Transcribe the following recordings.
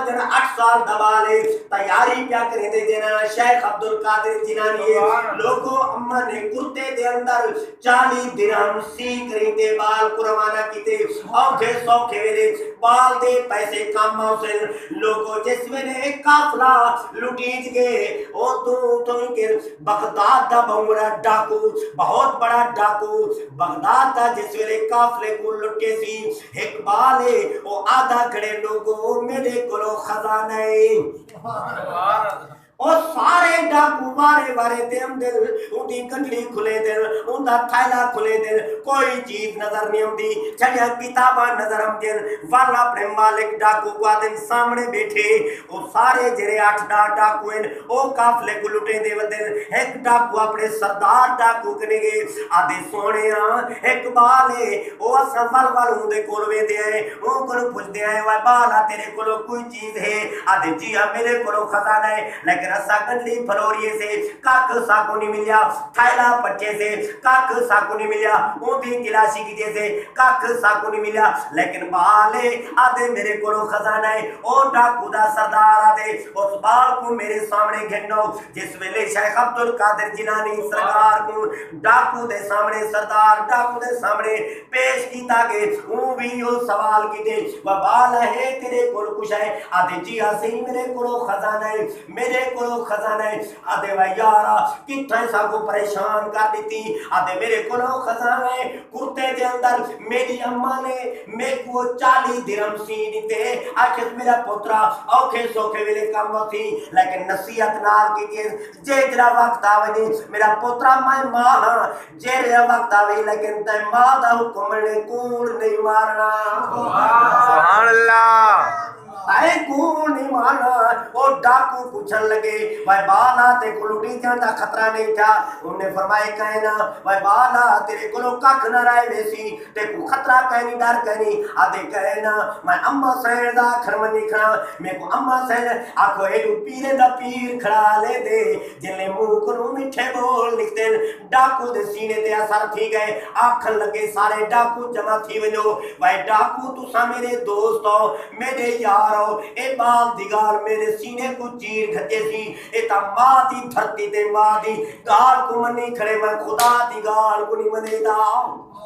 جنا 8 سال دبالے تیاری کیا کریں دے جنا شیخ عبدالقادر جیلانی لوگوں اما نے کرتے دے اندر 40 درہم سی کریں دے بال کو روانہ کیتے اوکھے سوکھے ویلے بال دے پیسے کام سے لوگوں جس ویلے کافلا لٹیج گئے او تو کے بغداد دا بہورا ڈاکو بہت بڑا ڈاکو بغداد دا جس ویلے کافلے کو لٹے سی ایک بالے او آدھا کھڑے لوگوں میرے کلو خزانہ اور سارے ڈاکو بارے دے اندر ان دی گنڈلی کھلے دل ان دا تھائلہ کھلے دل کوئی چیز نظر نہیں ہوندی چلیا کتابہ نظر ہم دل والا اپنے مالک ڈاکو کو آدھن سامنے بیٹھے وہ سارے جرے 8 ڈاکو ہیں او کافلے کو لٹے دے ودل ایک ڈاکو اپنے سردار ڈاکو کنے گے آدھے سونے ایک بالے او اسا وال ہوں دے کولوے دے آئے او کلو پوچھ دے آئے وائے بالا تیرے کلو کوئی چیز ہے آدھے جی ہاں میرے کلو خزانہ ہے لیکن رسا گنڈلی پھلوریے سے کاک ساکو نہیں ملیا تھائلہ پچے سے کاک ساکو نہیں ملیا اون دی تلاشی کی سے کاک ساکو نہیں ملیا لیکن بالے آدھے میرے کلو خزانہ ہے او ڈاکو دا سردار آدھے اس بال کو میرے سامنے گھنو جس ویلے شیخ عبدالقادر جیلانی سرکار کو ڈاکو دے سامنے سردار ڈاکو دے سامنے پیش کیتا گے اون بھی وہ سوال کی دے وہ بال ہے تیرے کلو کچھ ہے آدھے جی ہاں صحیح میرے کلو خزانہ ہے میرے کلو خزانہ ہے آدھے بھائی یارا کتنے سا کو پریشان کر دیتی آدھے میرے کلو خزانہ ہے کرتے دے اندر میری اممہ نے میں کو 40 درہم سی دیتے آخر میرا پترا اوکھے سوکھے ویلے کام تھی لیکن نصیحت نال کی چیز جے جرا وقت آوے میرا پترا میں ماں ہاں جے جرا وقت آوے لیکن تے ماں دا حکم نے کوڑ نہیں مارنا سبحان اللہ اے کون نہیں مانا وہ ڈاکو پوچھن لگے بھائی بالا تے کو لٹی جاتا خطرہ نہیں تھا انہوں نے فرمائے کہنا بھائی بالا تیرے کو کک نہ رائے ویسی تے کو خطرہ کہنی ڈر کہنی آدھے کہنا میں اممہ سین دا کھرمنی کھڑا میں کو اممہ سین آکھو ایڈو پیرے دا پیر کھڑا لے دے جنلے منہ کنو مٹھے بول لکھتے ڈاکو دے سینے تے اثر تھی گئے آکھن لگے سارے ڈاکو جمع تھی وجو بھائی ڈاکو تو سا میرے دوست ہو میرے یار اے بال دیگال میرے سینے کو چیر گھتے سی اے تا ماں دی دھرتی تے ماں دی گال کو منی کھڑے میں خدا دی گال کو نہیں منے دا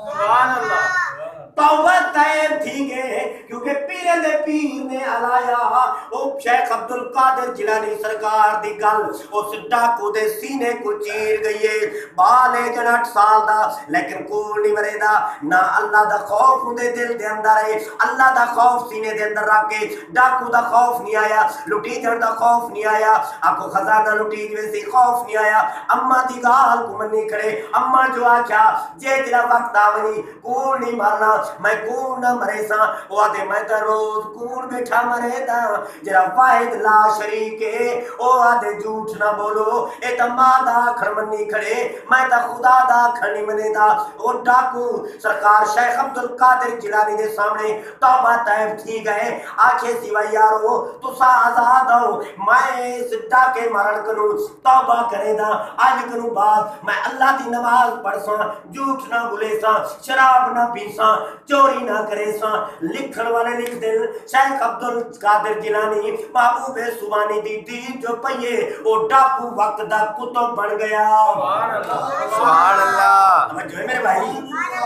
سبحان اللہ توبہ تیب تھی گئے کیونکہ پیرے دے پیر نے علایا او شیخ عبدالقادر جیلانی سرکار دی گل اس ڈاکو دے سینے کو چیر گئیے بالے جن 8 سال دا لیکن کوئی نہیں مرے دا نہ اللہ دا خوف دے دل دے اندر ہے اللہ دا خوف سینے دے اندر رکھ کے ڈاکو دا خوف نہیں آیا لٹی جن دا خوف نہیں آیا آکو خزانہ لٹی جوے سے خوف نہیں آیا اممہ دی گال کو منی کھڑے اممہ جو آچا جے جرا وقت آونی کوئی نہیں مارنا میں کون نہ مرے سا وہ آدھے میں تا روز کون بیٹھا مرے دا جرا واحد لا شریک ہے وہ آدھے جھوٹ نہ بولو اے تا ماں دا کھڑمنی کھڑے میں تا خدا دا کھڑنی منے دا وہ ڈاکو سرکار شیخ عبدالقادر جیلانی دے سامنے توبہ تیب تھی گئے آنکھیں سیوہ یارو تو سا آزاد ہو میں اس ڈاکے مرن کنو توبہ کرے دا آج کنو بعد میں اللہ دی نماز پڑھ سا جھوٹ نہ بولے سا شراب نہ پی سا چوری نہ کرے سا لکھن والے لکھ دل شیخ عبدالقادر جیلانی محبوب سبحانی دی دین جو پئیے وہ ڈاکو وقت دا کتب بن گیا سبحان اللہ توجہ ہے میرے بھائی